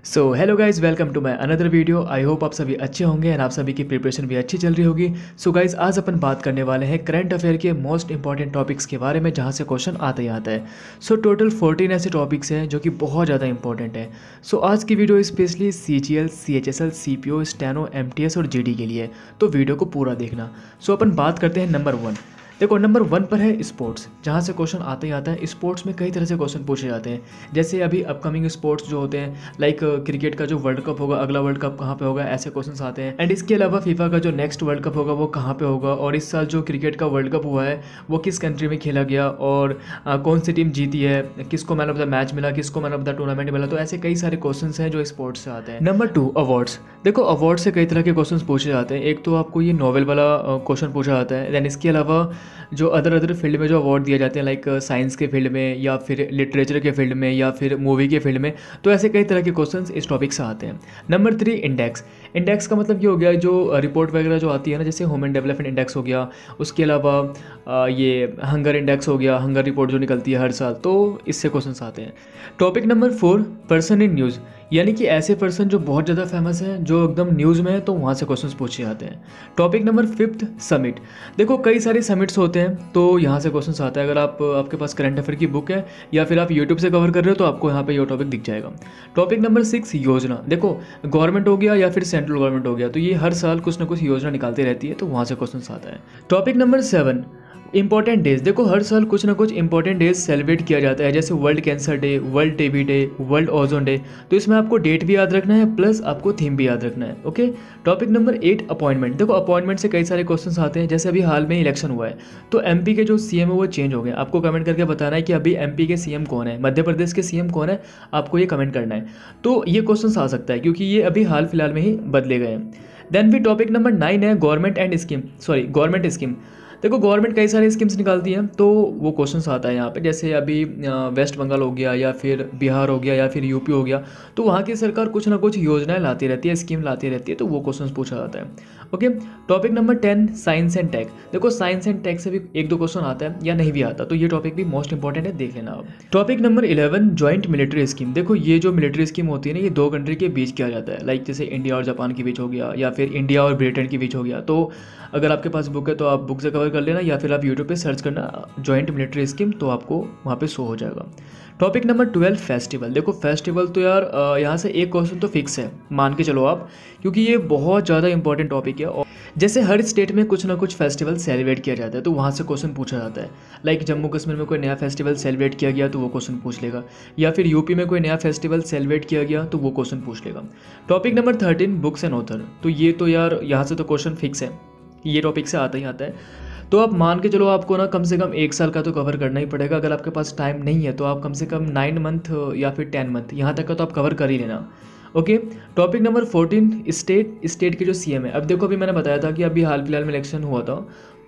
So hello guys, welcome to my another video. I hope आप सभी अच्छे होंगे और आप सभी की प्रिपरेशन भी अच्छी चल रही होगी। सो गाइज, आज अपन बात करने वाले हैं करंट अफेयर के मोस्ट इंपॉर्टेंट टॉपिक्स के बारे में, जहां से क्वेश्चन आता ही आता है। सो टोटल 14 ऐसे टॉपिक्स हैं जो कि बहुत ज़्यादा इंपॉर्टेंट है। सो आज की video specially CGL, CHSL, CPO, steno, MTS और GD के लिए, तो वीडियो को पूरा देखना। सो अपन बात करते हैं नंबर 1। देखो, नंबर 1 पर है स्पोर्ट्स, जहाँ से क्वेश्चन आता ही आता है। स्पोर्ट्स में कई तरह से क्वेश्चन पूछे जाते हैं, जैसे अभी अपकमिंग स्पोर्ट्स जो होते हैं, लाइक क्रिकेट का जो वर्ल्ड कप होगा, अगला वर्ल्ड कप कहाँ पे होगा, ऐसे क्वेश्चन आते हैं। एंड इसके अलावा फीफा का जो नेक्स्ट वर्ल्ड कप होगा वो कहाँ पे होगा, और इस साल जो क्रिकेट का वर्ल्ड कप हुआ है वो किस कंट्री में खेला गया, और कौन सी टीम जीती है, किसको मैन ऑफ द मैच मिला, किसको मैन ऑफ द टूर्नामेंट मिला। तो ऐसे कई सारे क्वेश्चन हैं जो स्पोर्ट्स से आते हैं। Number 2, awards. देखो, अवार्ड से कई तरह के क्वेश्चन पूछे जाते हैं। एक तो आपको ये नॉवेल वाला क्वेश्चन पूछा जाता है, देन इसके अलावा जो अदर फील्ड में जो अवार्ड दिए जाते हैं, लाइक साइंस के फील्ड में या फिर लिटरेचर के फील्ड में या फिर मूवी के फील्ड में, तो ऐसे कई तरह के क्वेश्चंस इस टॉपिक से आते हैं। Number 3, index. इंडेक्स का मतलब ये हो गया जो रिपोर्ट वगैरह जो आती है ना, जैसे ह्यूमन डेवलपमेंट इंडेक्स हो गया, उसके अलावा ये हंगर इंडेक्स हो गया, हंगर रिपोर्ट जो निकलती है हर साल, तो इससे क्वेश्चंस आते हैं। Topic number 4, person in news, यानी कि ऐसे पर्सन जो बहुत ज़्यादा फेमस हैं, जो एकदम न्यूज़ में है, तो वहाँ से क्वेश्चंस पूछे जाते हैं। Topic number 5, summit. देखो, कई सारे समिट्स होते हैं, तो यहाँ से क्वेश्चंस आता है। अगर आपके पास करंट अफेयर की बुक है या फिर आप यूट्यूब से कवर कर रहे हो, तो आपको यहाँ पे ये टॉपिक दिख जाएगा। टॉपिक नंबर 6, योजना। देखो, गवर्नमेंट हो गया या फिर सेंट्रल गवर्नमेंट हो गया, तो ये हर साल कुछ ना कुछ योजना निकालती रहती है, तो वहाँ से क्वेश्चन आता है। Topic number 7, important days. देखो, हर साल कुछ ना कुछ इंपॉर्टेंट डेज सेलिब्रेट किया जाता है, जैसे world cancer day, world TB day, world ozone day. तो इसमें आपको डेट भी याद रखना है, प्लस आपको थीम भी याद रखना है। ओके। Topic number 8, appointment. देखो, अपॉइंटमेंट से कई सारे क्वेश्चन आते हैं, जैसे अभी हाल में इलेक्शन हुआ है, तो MP के जो CM है वो चेंज हो गए। आपको कमेंट करके बताना है कि अभी MP के CM कौन है, मध्य प्रदेश के CM कौन है, आपको ये कमेंट करना है। तो ये क्वेश्चन आ सकता है, क्योंकि ये अभी हाल फिलहाल में ही बदले गए हैं। देन फिर टॉपिक नंबर 9 है गवर्नमेंट स्कीम। देखो, गवर्नमेंट कई सारे स्कीम्स निकालती है, तो वो क्वेश्चन आता है यहाँ पे, जैसे अभी वेस्ट बंगाल हो गया या फिर बिहार हो गया या फिर UP हो गया, तो वहाँ की सरकार कुछ ना कुछ योजनाएं लाती रहती है, स्कीम लाती रहती है, तो वो क्वेश्चन पूछा जाता है। Okay. Topic number 10, science and tech. देखो, साइंस एंड टेक से भी 1-2 क्वेश्चन आता है या नहीं भी आता, तो ये टॉपिक भी मोस्ट इंपॉर्टेंट है, देख लेना आप। Topic number 11, joint military scheme. देखो, ये जो मिलिट्री स्कीम होती है ना, ये 2 कंट्री के बीच किया जाता है, लाइक जैसे इंडिया और जापान के बीच हो गया, या फिर इंडिया और ब्रिटेन के बीच हो गया। तो अगर आपके पास बुक है तो आप बुक से कवर कर लेना, या फिर आप यूट्यूब पे सर्च करना जॉइंट मिलिट्री स्कीम, तो आपको वहाँ पे शो हो जाएगा। Topic number 12, festival. देखो, फेस्टिवल तो यार यहाँ से एक क्वेश्चन तो फिक्स है, मान के चलो आप, क्योंकि ये बहुत ज़्यादा इंपॉर्टेंट टॉपिक है। और जैसे हर स्टेट में कुछ ना कुछ फेस्टिवल सेलिब्रेट किया जाता है, तो वहाँ से क्वेश्चन पूछा जाता है। लाइक जम्मू कश्मीर में कोई नया फेस्टिवल सेलिब्रेट किया गया, तो वो क्वेश्चन पूछ लेगा, या फिर UP में कोई नया फेस्टिवल सेलिब्रेट किया गया, तो वो क्वेश्चन पूछ लेगा। Topic number 13, books and author. तो ये तो यार यहाँ से तो क्वेश्चन फिक्स है, ये टॉपिक से आता ही आता है। तो आप मान के चलो, आपको ना कम से कम 1 साल का तो कवर करना ही पड़ेगा। अगर आपके पास टाइम नहीं है तो आप कम से कम 9 मंथ या फिर 10 मंथ यहाँ तक का तो आप कवर कर ही लेना। ओके। टॉपिक नंबर 14, स्टेट के जो CM है। अब देखो, अभी मैंने बताया था कि अभी हाल फिलहाल में इलेक्शन हुआ था,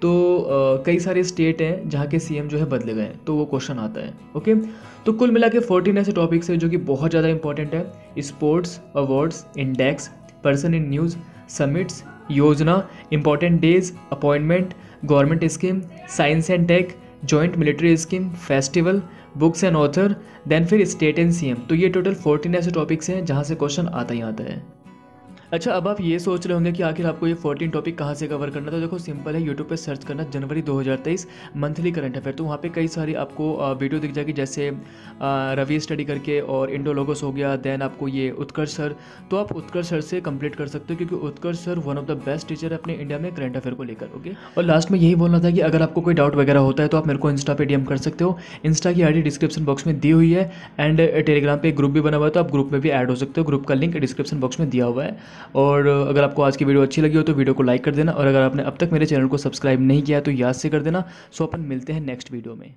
तो कई सारे स्टेट हैं जहाँ के CM जो है बदले गए, तो वो क्वेश्चन आता है। ओके। तो कुल मिला के 14 ऐसे टॉपिक्स है जो कि बहुत ज़्यादा इंपॉर्टेंट है। Sports, awards, index, person in news, summits, योजना, important days, appointment, government scheme, science and tech, joint military scheme, festival, books and author, then फिर स्टेट एंड CM। तो ये टोटल 14 ऐसे टॉपिक्स हैं जहाँ से क्वेश्चन आता ही आता है। अच्छा, अब आप ये सोच रहे होंगे कि आखिर आपको ये 14 टॉपिक कहाँ से कवर करना। तो देखो, सिंपल है, यूट्यूब पे सर्च करना जनवरी 2023 मंथली करंट अफेयर, तो वहाँ पे कई सारी आपको वीडियो दिख जाएगी, जैसे रवि स्टडी करके, और इंडोलोगोस हो गया, देन आपको ये उत्कर्ष सर। तो आप उत्कर्ष सर से कंप्लीट कर सकते हो, क्योंकि उत्कर्ष sir one of the best teacher है अपने इंडिया में करंट अफेयर को लेकर। ओके। और लास्ट में यही बोलना था कि अगर आपको कोई डाउट वगैरह होता है तो आप मेरे को इंस्टा पे DM कर सकते हो। इंस्टा की ID डिस्क्रिप्शन बॉक्स में दी हुई है, एंड टेलीग्राम पे ग्रुप भी बना हुआ है, तो आप ग्रुप में भी ऐड हो सकते हो। ग्रुप का लिंक डिस्क्रिप्शन बॉक्स में दिया हुआ है। और अगर आपको आज की वीडियो अच्छी लगी हो तो वीडियो को लाइक कर देना, और अगर आपने अब तक मेरे चैनल को सब्सक्राइब नहीं किया तो याद से कर देना। सो अपन मिलते हैं नेक्स्ट वीडियो में।